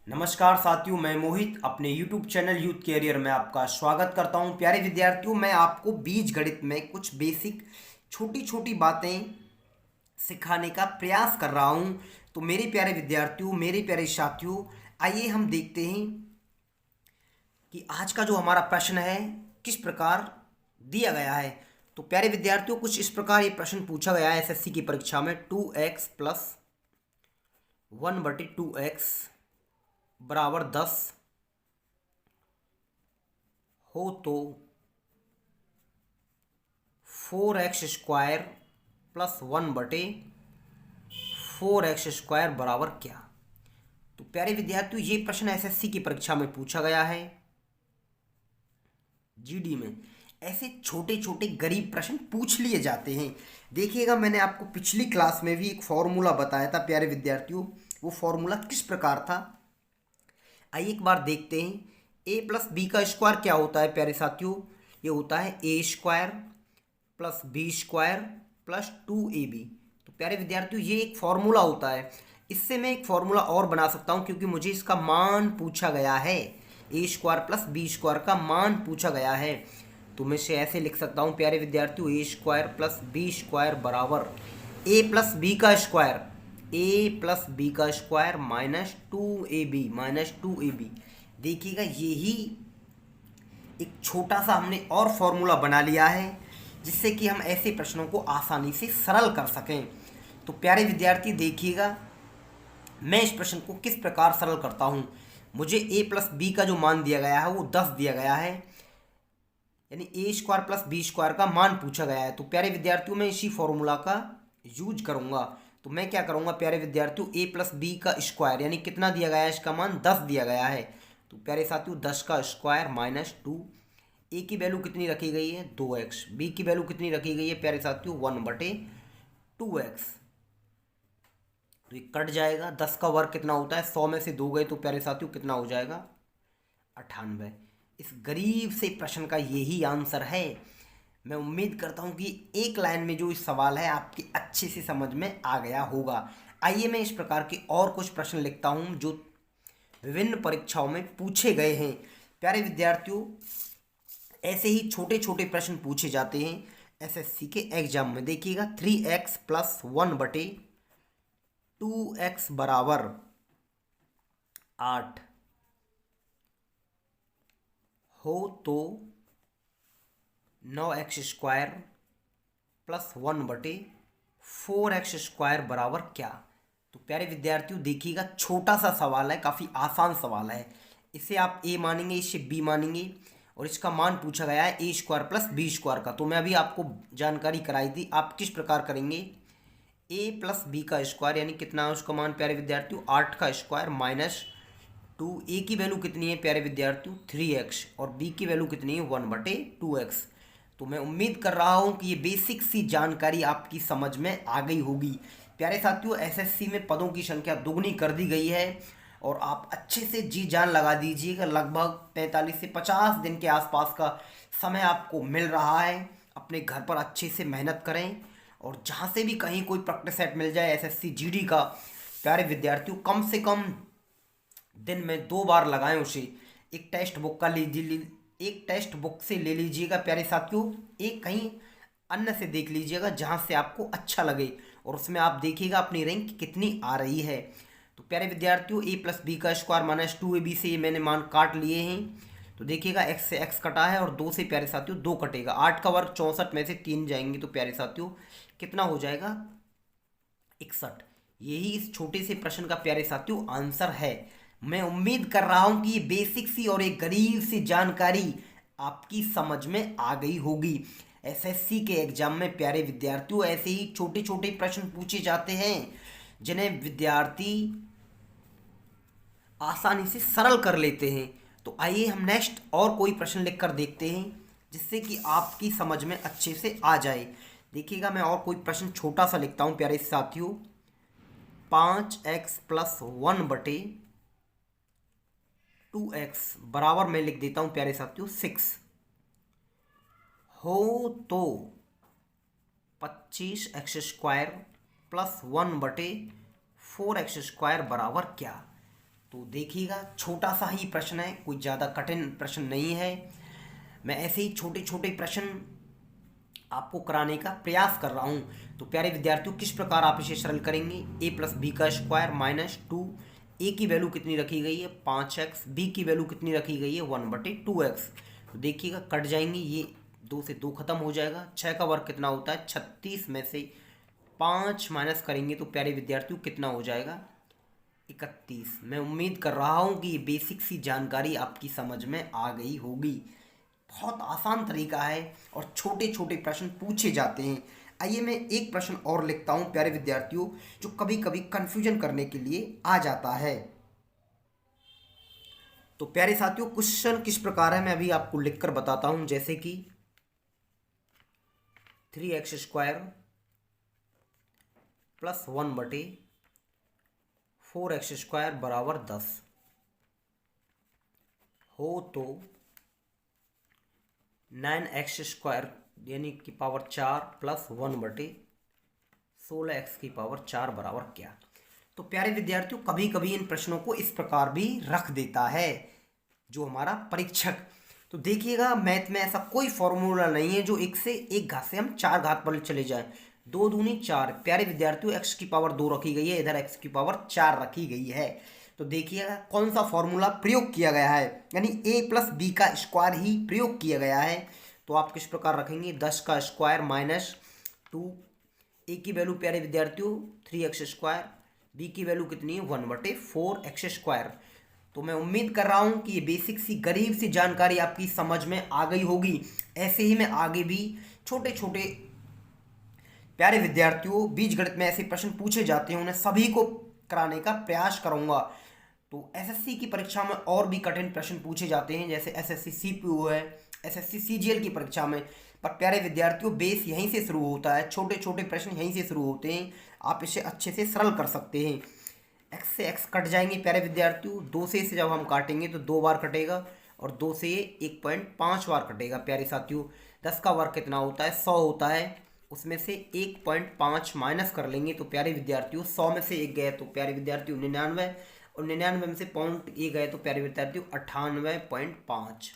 नमस्कार साथियों, मैं मोहित अपने YouTube चैनल यूथ कैरियर में आपका स्वागत करता हूं। प्यारे विद्यार्थियों, मैं आपको बीज गणित में कुछ बेसिक छोटी छोटी बातें सिखाने का प्रयास कर रहा हूं। तो मेरे प्यारे विद्यार्थियों, मेरे प्यारे साथियों, आइए हम देखते हैं कि आज का जो हमारा प्रश्न है किस प्रकार दिया गया है। तो प्यारे विद्यार्थियों, कुछ इस प्रकार ये प्रश्न पूछा गया है एसएससी की परीक्षा में। 2x प्लस 1/2x बराबर 10 हो तो 4x² प्लस 1/4x² बराबर क्या। तो प्यारे विद्यार्थियों, ये प्रश्न एसएससी की परीक्षा में पूछा गया है। जीडी में ऐसे छोटे छोटे गरीब प्रश्न पूछ लिए जाते हैं। देखिएगा, मैंने आपको पिछली क्लास में भी एक फॉर्मूला बताया था प्यारे विद्यार्थियों। वो फॉर्मूला किस प्रकार था, आइए एक बार देखते हैं। ए प्लस बी का स्क्वायर क्या होता है प्यारे साथियों? ये होता है a² plus b² plus 2ab। तो प्यारे विद्यार्थियों, ये एक फॉर्मूला होता है। इससे मैं एक फॉर्मूला और बना सकता हूँ क्योंकि मुझे इसका मान पूछा गया है। a² प्लस b² का मान पूछा गया है। तो मैं इसे ऐसे लिख सकता हूँ प्यारे विद्यार्थियों, a² प्लस b² बराबर a प्लस बी का स्क्वायर, a प्लस बी का स्क्वायर माइनस 2ab। देखिएगा, यही एक छोटा सा हमने और फॉर्मूला बना लिया है जिससे कि हम ऐसे प्रश्नों को आसानी से सरल कर सकें। तो प्यारे विद्यार्थी देखिएगा, मैं इस प्रश्न को किस प्रकार सरल करता हूँ। मुझे a प्लस बी का जो मान दिया गया है वो 10 दिया गया है, यानी a² प्लस b² का मान पूछा गया है। तो प्यारे विद्यार्थियों, मैं इसी फॉर्मूला का यूज करूँगा। तो मैं क्या करूँगा प्यारे विद्यार्थियों, a प्लस बी का स्क्वायर यानी कितना दिया गया है, इसका मान 10 दिया गया है। तो प्यारे साथियों, 10 का स्क्वायर -2। ए की वैल्यू कितनी रखी गई है 2x, बी की वैल्यू कितनी रखी गई है प्यारे साथियों 1/2x। तो ये कट जाएगा। 10 का वर्ग कितना होता है, 100 में से 2 गए तो प्यारे साथियों कितना हो जाएगा 98। इस गरीब से प्रश्न का यही आंसर है। मैं उम्मीद करता हूँ कि एक लाइन में जो इस सवाल है आपके अच्छे से समझ में आ गया होगा। आइए मैं इस प्रकार के और कुछ प्रश्न लिखता हूँ जो विभिन्न परीक्षाओं में पूछे गए हैं। प्यारे विद्यार्थियों, ऐसे ही छोटे छोटे प्रश्न पूछे जाते हैं एसएससी के एग्जाम में। देखिएगा, 3x प्लस 1/2x बराबर 8 हो तो 9x² प्लस 1/4x² बराबर क्या। तो प्यारे विद्यार्थियों देखिएगा, छोटा सा सवाल है, काफ़ी आसान सवाल है। इसे आप ए मानेंगे, इसे बी मानेंगे और इसका मान पूछा गया है a² प्लस b² का। तो मैं अभी आपको जानकारी कराई थी, आप किस प्रकार करेंगे। a प्लस बी का स्क्वायर यानी कितना है उसका मान प्यारे विद्यार्थियों 8 का स्क्वायर -2। ए की वैल्यू कितनी है प्यारे विद्यार्थियों 3x और बी की वैल्यू कितनी है 1/2x। तो मैं उम्मीद कर रहा हूं कि ये बेसिक सी जानकारी आपकी समझ में आ गई होगी। प्यारे साथियों, एसएससी में पदों की संख्या दुगनी कर दी गई है और आप अच्छे से जी जान लगा दीजिएगा। लगभग 45 से 50 दिन के आसपास का समय आपको मिल रहा है। अपने घर पर अच्छे से मेहनत करें और जहाँ से भी कहीं कोई प्रैक्टिस सेट मिल जाए एसएससी जीडी का, प्यारे विद्यार्थियों कम से कम दिन में 2 बार लगाएं उसे। एक टेक्स्ट बुक का लीजिए, एक टेक्स्ट बुक से ले लीजिएगा प्यारे साथियों, एक कहीं अन्य से देख लीजिएगा जहाँ से आपको अच्छा लगे और उसमें आप देखिएगा अपनी रैंक कितनी आ रही है। तो प्यारे विद्यार्थियों, a प्लस बी का स्क्वायर -2ab से ये मैंने मान काट लिए हैं। तो देखिएगा, x से x कटा है और 2 से प्यारे साथियों 2 कटेगा। 8 का वर्ग 64 में से 3 जाएंगे तो प्यारे साथियों कितना हो जाएगा 61। यही इस छोटे से प्रश्न का प्यारे साथियों आंसर है। मैं उम्मीद कर रहा हूं कि ये बेसिक सी और एक गरीब सी जानकारी आपकी समझ में आ गई होगी। एसएससी के एग्जाम में प्यारे विद्यार्थियों ऐसे ही छोटे छोटे प्रश्न पूछे जाते हैं जिन्हें विद्यार्थी आसानी से सरल कर लेते हैं। तो आइए हम नेक्स्ट और कोई प्रश्न लिखकर देखते हैं जिससे कि आपकी समझ में अच्छे से आ जाए। देखिएगा, मैं और कोई प्रश्न छोटा सा लिखता हूं प्यारे साथियों। 5x प्लस 1/2x बराबर मैं लिख देता हूं प्यारे साथियों 6 हो तो 25x² प्लस 1/4x² बराबर क्या। तो देखिएगा छोटा सा ही प्रश्न है, कोई ज़्यादा कठिन प्रश्न नहीं है। मैं ऐसे ही छोटे छोटे प्रश्न आपको कराने का प्रयास कर रहा हूँ। तो प्यारे विद्यार्थियों, किस प्रकार आप इसे सरल करेंगे? ए प्लस बी का स्क्वायर माइनस टू, ए की वैल्यू कितनी रखी गई है 5x, बी की वैल्यू कितनी रखी गई है 1/2x। तो देखिएगा कट जाएंगे, ये 2 से 2 खत्म हो जाएगा। 6 का वर्ग कितना होता है 36, में से 5 माइनस करेंगे तो प्यारे विद्यार्थियों कितना हो जाएगा 31। मैं उम्मीद कर रहा हूँ कि ये बेसिक सी जानकारी आपकी समझ में आ गई होगी। बहुत आसान तरीका है और छोटे छोटे प्रश्न पूछे जाते हैं। आइए मैं एक प्रश्न और लिखता हूं प्यारे विद्यार्थियों, जो कभी कभी कंफ्यूजन करने के लिए आ जाता है। तो प्यारे साथियों, क्वेश्चन किस प्रकार है मैं अभी आपको लिखकर बताता हूं। जैसे कि 3x² प्लस 1/4x² बराबर 10 हो तो 9x² यानी कि पावर 4 प्लस 1/16x की पावर 4 बराबर क्या? तो प्यारे विद्यार्थियों, कभी कभी इन प्रश्नों को इस प्रकार भी रख देता है जो हमारा परीक्षक। तो देखिएगा, मैथ में ऐसा कोई फॉर्मूला नहीं है जो एक से एक घात से हम 4 घात पर चले जाएं। 2 दूनी 4। प्यारे विद्यार्थियों, x की पावर 2 रखी गई है, इधर x की पावर 4 रखी गई है। तो देखिएगा कौन सा फॉर्मूला प्रयोग किया गया है, यानी a प्लस बी का स्क्वायर ही प्रयोग किया गया है। तो आप किस प्रकार रखेंगे 10 का स्क्वायर माइनस 2, a की वैल्यू प्यारे विद्यार्थियों 3x², b की वैल्यू कितनी है 1/4x²। तो मैं उम्मीद कर रहा हूं कि ये बेसिक सी गरीब सी जानकारी आपकी समझ में आ गई होगी। ऐसे ही मैं आगे भी छोटे छोटे प्यारे विद्यार्थियों बीजगणित में ऐसे प्रश्न पूछे जाते हैं, उन्हें सभी को कराने का प्रयास करूंगा। तो एसएससी की परीक्षा में और भी कठिन प्रश्न पूछे जाते हैं, जैसे एसएससी सीपीओ है, एसएससी सीजीएल की परीक्षा में। पर प्यारे विद्यार्थियों, बेस यहीं से शुरू होता है, छोटे छोटे प्रश्न यहीं से शुरू होते हैं। आप इसे अच्छे से सरल कर सकते हैं। एक्स से एक्स कट जाएंगे प्यारे विद्यार्थियों। 2 से इसे जब हम काटेंगे तो 2 बार कटेगा और 2 से 1.5 बार कटेगा प्यारे साथियों। 10 का वर्ग कितना होता है 100 होता है, उसमें से 1.5 माइनस कर लेंगे तो प्यारे विद्यार्थियों 100 में से 1 गए तो प्यारे विद्यार्थियों 99, और 99 में से पॉइंट ए गए तो प्यारे विद्यार्थियों 98.5।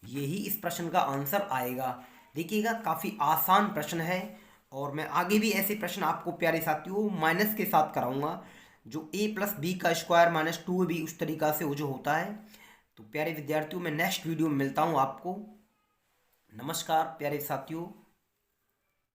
यही इस प्रश्न का आंसर आएगा। देखिएगा काफ़ी आसान प्रश्न है और मैं आगे भी ऐसे प्रश्न आपको प्यारे साथियों माइनस के साथ कराऊंगा, जो a प्लस बी का स्क्वायर माइनस 2b उस तरीका से वो जो होता है। तो प्यारे विद्यार्थियों, मैं नेक्स्ट वीडियो में मिलता हूँ आपको। नमस्कार प्यारे साथियों।